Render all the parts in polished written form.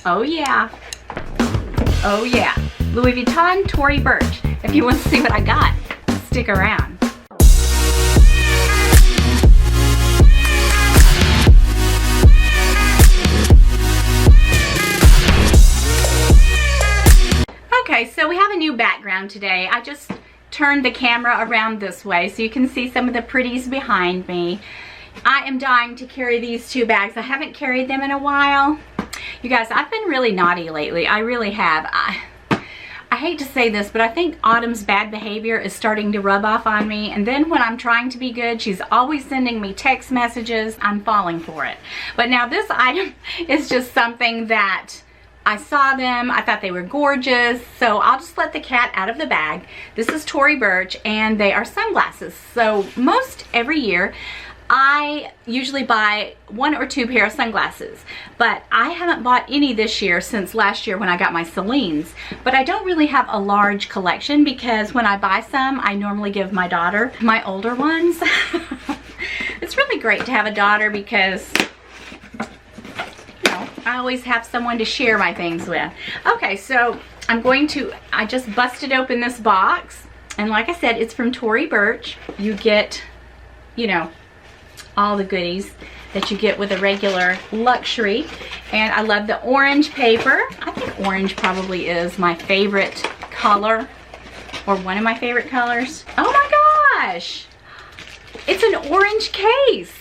Oh yeah. Oh yeah. Louis Vuitton Tory Burch. If you want to see what I got, stick around. Okay, so we have a new background today. I just turned the camera around this way so you can see some of the pretties behind me. I am dying to carry these two bags. I haven't carried them in a while. You guys, I've been really naughty lately. I really have. I hate to say this, but I think Autumn's bad behavior is starting to rub off on me. And then when I'm trying to be good, she's always sending me text messages. I'm falling for it. But now this item is just something that I saw them, I thought they were gorgeous, so I'll just let the cat out of the bag. This is Tory Burch, and they are sunglasses. So most every year, I usually buy 1 or 2 pair of sunglasses, but I haven't bought any this year since last year when I got my Celine's. But I don't really have a large collection because when I buy some, I normally give my daughter my older ones. It's really great to have a daughter because I always have someone to share my things with. Okay, so I just busted open this box, and like I said, it's from Tory Burch. You get, you know, all the goodies that you get with a regular luxury. And I love the orange paper. I think orange probably is my favorite color, or one of my favorite colors. Oh my gosh! It's an orange case.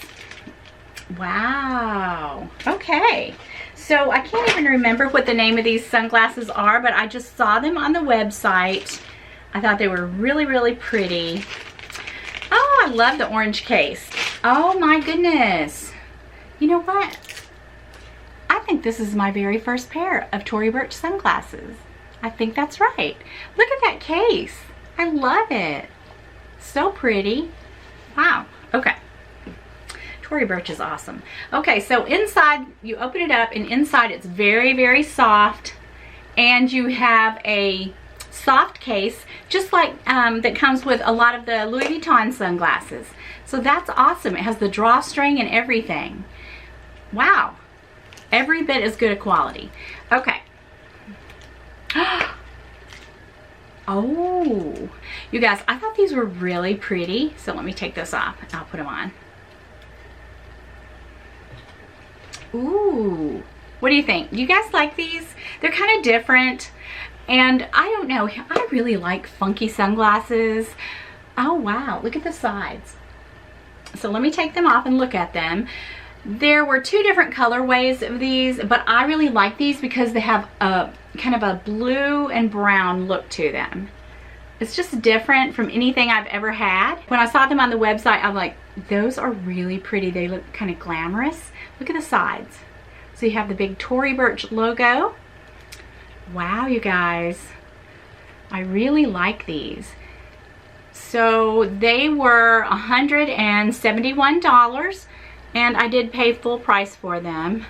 Wow. Okay. So I can't even remember what the name of these sunglasses are, but I just saw them on the website. I thought they were really, really pretty. Oh, I love the orange case. Oh my goodness. You know what? I think this is my very first pair of Tory Burch sunglasses. I think that's right. Look at that case. I love it. So pretty. Wow. Okay. Tory Burch is awesome. Okay, so inside, you open it up, and inside it's very, very soft, and you have a soft case, just like that comes with a lot of the Louis Vuitton sunglasses. So that's awesome. It has the drawstring and everything. Wow. Every bit as good a quality. Okay. Oh, you guys, I thought these were really pretty. So let me take this off. I'll put them on. Ooh, what do you think? Do you guys like these? They're kind of different, and I don't know, I really like funky sunglasses. Oh wow, look at the sides. So let me take them off and look at them. There were 2 different colorways of these, but I really like these because they have a kind of a blue and brown look to them. It's just different from anything I've ever had. When I saw them on the website, I'm like, those are really pretty. They look kind of glamorous. Look at the sides. So you have the big Tory Burch logo. Wow, you guys. I really like these. So they were $171, and I did pay full price for them.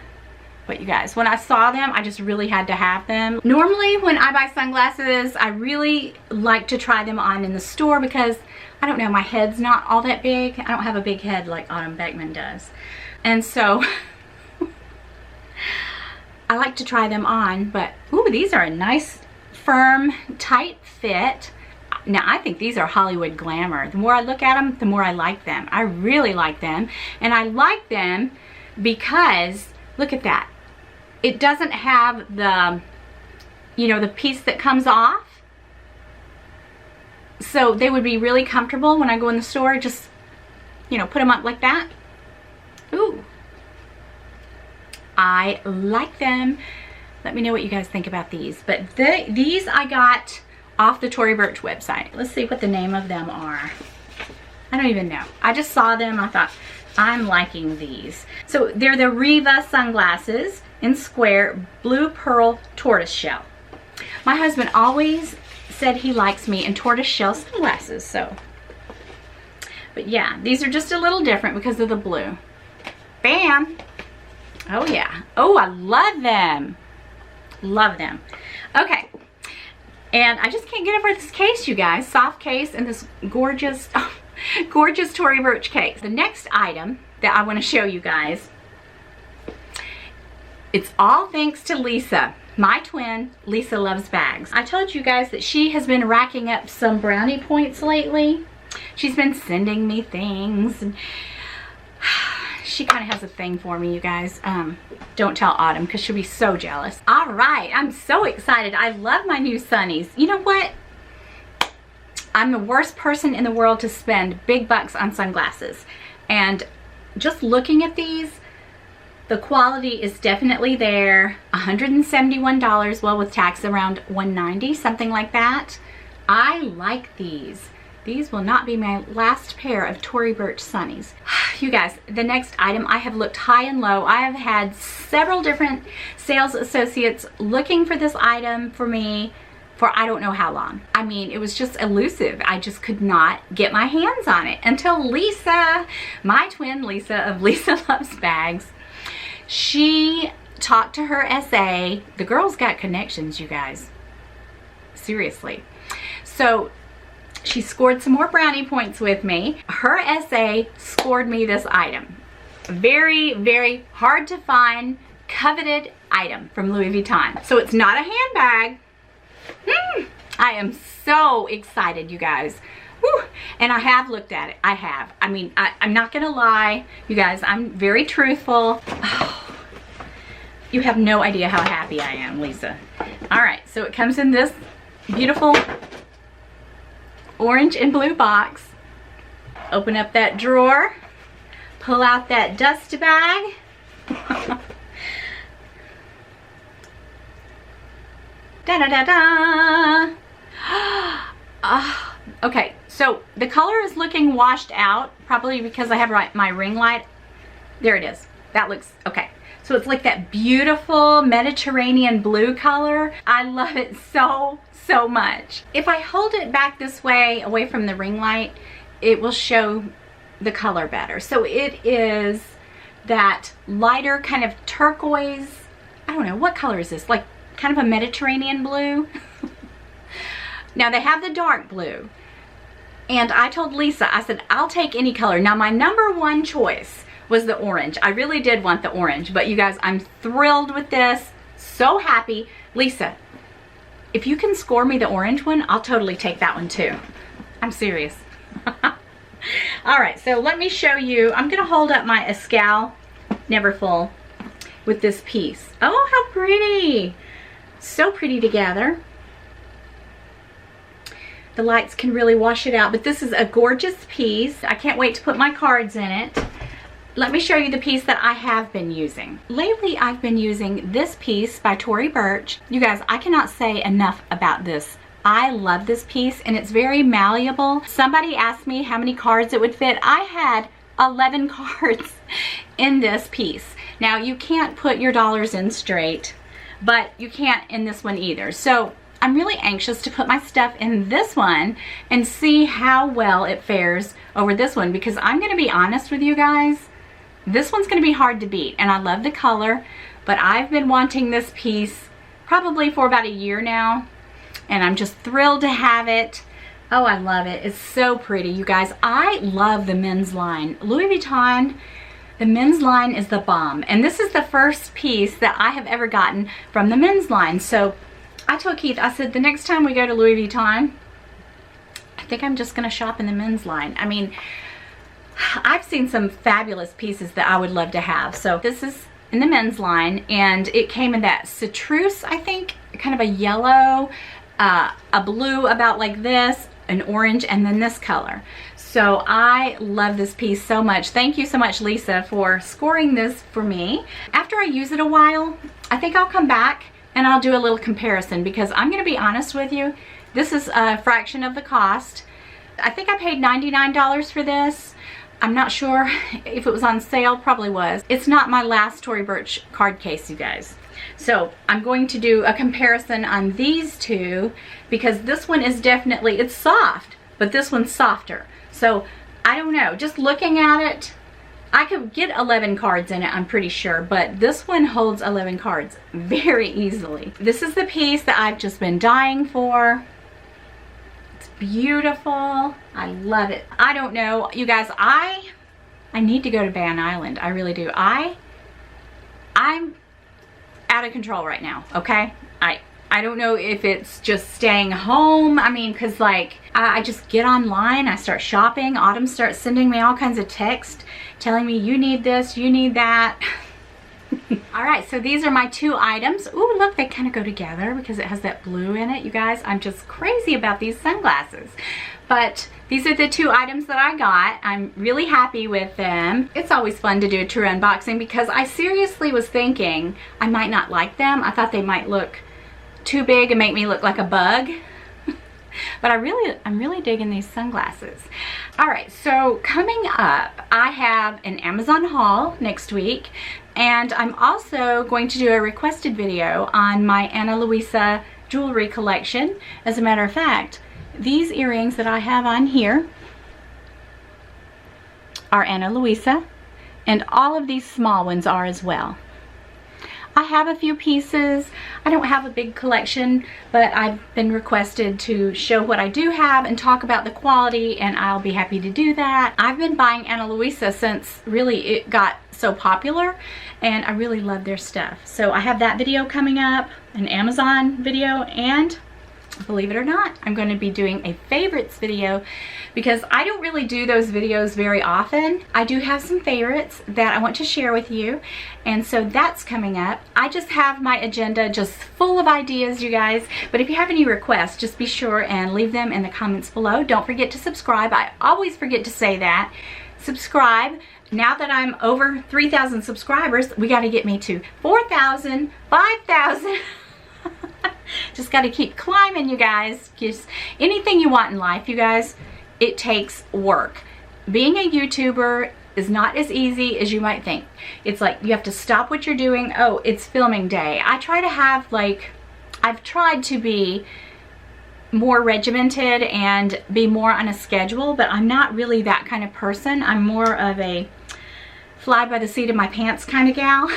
But you guys, when I saw them, I just really had to have them. Normally when I buy sunglasses, I really like to try them on in the store because, I don't know, my head's not all that big. I don't have a big head like Autumn Beckman does. And so, I like to try them on, but, ooh, these are a nice, firm, tight fit. Now, I think these are Hollywood glamour. The more I look at them, the more I like them. I really like them. And I like them because, look at that. It doesn't have the, you know, the piece that comes off. So they would be really comfortable when I go in the store. Just, you know, put them up like that. Ooh. I like them. Let me know what you guys think about these. But these I got off the Tory Burch website. Let's see what the name of them are. I don't even know. I just saw them. I thought, I'm liking these. So they're the Riva sunglasses in square blue pearl tortoise shell. My husband always said he likes me in tortoise shell sunglasses, so. But yeah, these are just a little different because of the blue. Bam! Oh yeah. Oh, I love them. Love them. Okay. And I just can't get over this case, you guys. Soft case and this gorgeous, gorgeous Tory Burch case. The next item that I want to show you guys It's all thanks to Lisa. My twin, Lisa loves bags. I told you guys that she has been racking up some brownie points lately. She's been sending me things, and she kind of has a thing for me, you guys. Don't tell Autumn because she'll be so jealous. All right, I'm so excited. I love my new sunnies. You know what? I'm the worst person in the world to spend big bucks on sunglasses. And just looking at these, the quality is definitely there. $171, well, with tax around $190, something like that. I like these. These will not be my last pair of Tory Burch sunnies. You guys, the next item, I have looked high and low. I have had several different sales associates looking for this item for me for I don't know how long. I mean, it was just elusive. I just could not get my hands on it until Lisa, my twin Lisa of Lisa Loves Bags, she talked to her SA. The girl's got connections, you guys. Seriously. So she scored some more brownie points with me. Her SA scored me this item. Very, very hard to find, coveted item from Louis Vuitton. So it's not a handbag. I am so excited, you guys. Whew. And I have looked at it. I have. I mean, I'm not gonna lie, you guys. I'm very truthful. Oh, you have no idea how happy I am, Lisa. All right, so it comes in this beautiful orange and blue box. Open up that drawer, pull out that dust bag. Da da da da. Okay, so the color is looking washed out, probably because I have my ring light. There it is. That looks okay. So it's like that beautiful Mediterranean blue color. I love it so, so much. If I hold it back this way, away from the ring light, it will show the color better. So it is that lighter kind of turquoise. I don't know, what color is this? Like kind of a Mediterranean blue. Now they have the dark blue. And I told Lisa, I said, I'll take any color. Now my number one choice was the orange. I really did want the orange, but you guys, I'm thrilled with this. So happy. Lisa, if you can score me the orange one, I'll totally take that one too. I'm serious. All right, so let me show you. I'm gonna hold up my Escal Never Full with this piece. Oh, how pretty. So pretty together. The lights can really wash it out, but this is a gorgeous piece. I can't wait to put my cards in it. Let me show you the piece that I have been using. Lately, I've been using this piece by Tory Burch. You guys, I cannot say enough about this. I love this piece, and it's very malleable. Somebody asked me how many cards it would fit. I had 11 cards in this piece. Now, you can't put your dollars in straight, but you can't in this one either. So I'm really anxious to put my stuff in this one and see how well it fares over this one, because I'm gonna be honest with you guys, this one's gonna be hard to beat, and I love the color, but I've been wanting this piece probably for about a year now, and I'm just thrilled to have it. Oh, I love it. It's so pretty, you guys. I love the men's line. Louis Vuitton, the men's line is the bomb, and this is the first piece that I have ever gotten from the men's line. So I told Keith, I said, the next time we go to Louis Vuitton, I think I'm just gonna shop in the men's line. I mean, I've seen some fabulous pieces that I would love to have. So this is in the men's line, and it came in that citrus, I think, kind of a yellow, a blue about like this, an orange, and then this color. So I love this piece so much. Thank you so much, Lisa, for scoring this for me. After I use it a while, I think I'll come back and I'll do a little comparison, because I'm gonna be honest with you, this is a fraction of the cost. I think I paid $99 for this. I'm not sure if it was on sale, probably was. It's not my last Tory Burch card case, you guys. So I'm going to do a comparison on these two, because this one is definitely, it's soft, but this one's softer. So I don't know, just looking at it, I could get 11 cards in it, I'm pretty sure, but this one holds 11 cards very easily. This is the piece that I've just been dying for. It's beautiful. I love it. I don't know, you guys, I need to go to Van Island. I really do. I'm out of control right now, okay? I don't know if it's just staying home. I mean, because like I just get online, I start shopping. Autumn starts sending me all kinds of texts telling me you need this, you need that. All right, so these are my 2 items. Ooh, look, they kind of go together because it has that blue in it. You guys, I'm just crazy about these sunglasses. But these are the 2 items that I got. I'm really happy with them. It's always fun to do a true unboxing because I seriously was thinking I might not like them. I thought they might look too big and make me look like a bug. But I'm really digging these sunglasses. All right, so coming up, I have an Amazon haul next week, and I'm also going to do a requested video on my Ana Luisa jewelry collection. As a matter of fact, these earrings that I have on here are Ana Luisa, and all of these small ones are as well. I have a few pieces. I don't have a big collection, but I've been requested to show what I do have and talk about the quality, and I'll be happy to do that. I've been buying Ana Luisa since really it got so popular, and I really love their stuff. So I have that video coming up, an Amazon video, and believe it or not, I'm going to be doing a favorites video because I don't really do those videos very often. I do have some favorites that I want to share with you, and so that's coming up. I just have my agenda just full of ideas, you guys, but if you have any requests, just be sure and leave them in the comments below. Don't forget to subscribe. I always forget to say that. Subscribe. Now that I'm over 3,000 subscribers, we got to get me to 4,000, 5,000. Just got to keep climbing, you guys. Just anything you want in life, you guys, it takes work. Being a YouTuber is not as easy as you might think. It's like you have to stop what you're doing. Oh, it's filming day. I try to have I've tried to be more regimented and be more on a schedule, but I'm not really that kind of person. I'm more of a fly by the seat of my pants kind of gal.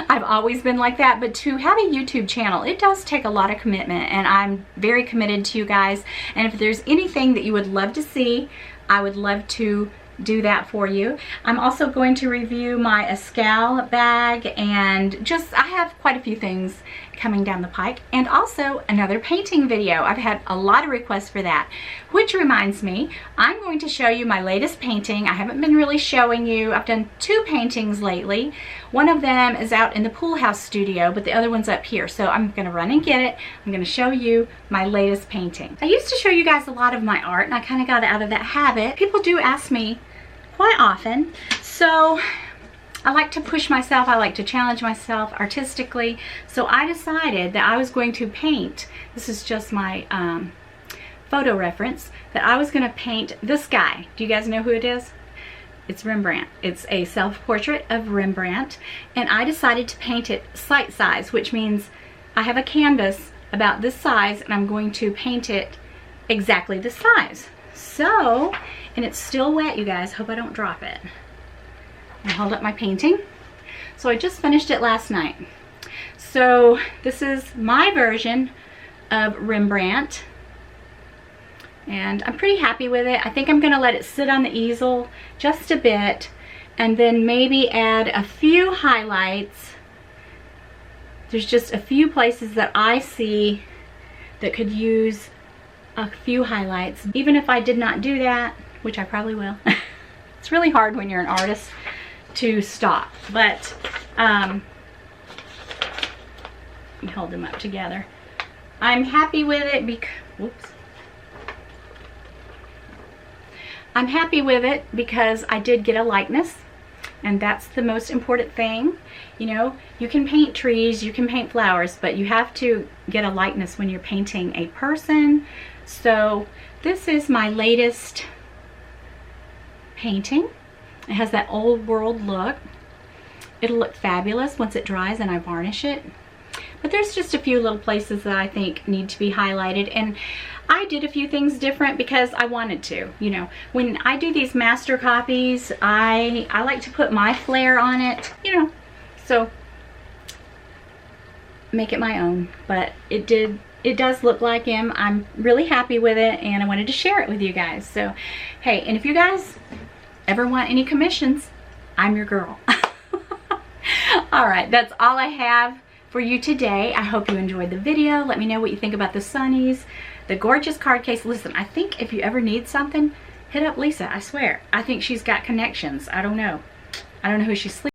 I've always been like that, but to have a YouTube channel, it does take a lot of commitment, and I'm very committed to you guys. And if there's anything that you would love to see, I would love to do that for you. I'm also going to review my Escal bag, and just I have quite a few things coming down the pike, and also another painting video. I've had a lot of requests for that, which reminds me, I'm going to show you my latest painting. I haven't been really showing you. I've done 2 paintings lately. One of them is out in the pool house studio, but the other one's up here, so I'm gonna run and get it. I'm gonna show you my latest painting. I used to show you guys a lot of my art, and I kind of got out of that habit. People do ask me quite often, so I like to push myself. I like to challenge myself artistically. So I decided that I was going to paint. This is just my photo reference. That I was going to paint this guy. Do you guys know who it is? It's Rembrandt. It's a self-portrait of Rembrandt. And I decided to paint it sight size, which means I have a canvas about this size, and I'm going to paint it exactly the size. So, and it's still wet, you guys. Hope I don't drop it. I hold up my painting. So I just finished it last night. So this is my version of Rembrandt, and I'm pretty happy with it. I think I'm gonna let it sit on the easel just a bit, and then maybe add a few highlights. There's just a few places that I see that could use a few highlights. Even if I did not do that, which I probably will. It's really hard when you're an artist to stop, but hold them up together. I'm happy with it because, whoops. I'm happy with it because I did get a likeness, and that's the most important thing. You know, you can paint trees, you can paint flowers, but you have to get a likeness when you're painting a person. So this is my latest painting. It has that old world look. It'll look fabulous once it dries and I varnish it. But there's just a few little places that I think need to be highlighted, and I did a few things different because I wanted to. You know, when I do these master copies, I like to put my flair on it, you know, so make it my own. But it does look like him. I'm really happy with it, and I wanted to share it with you guys. So hey, and if you guys ever want any commissions, I'm your girl. All right, that's all I have for you today. I hope you enjoyed the video. Let me know what you think about the sunnies, the gorgeous card case. Listen, I think if you ever need something, hit up Lisa. I swear, I think she's got connections. I don't know who she's sleeping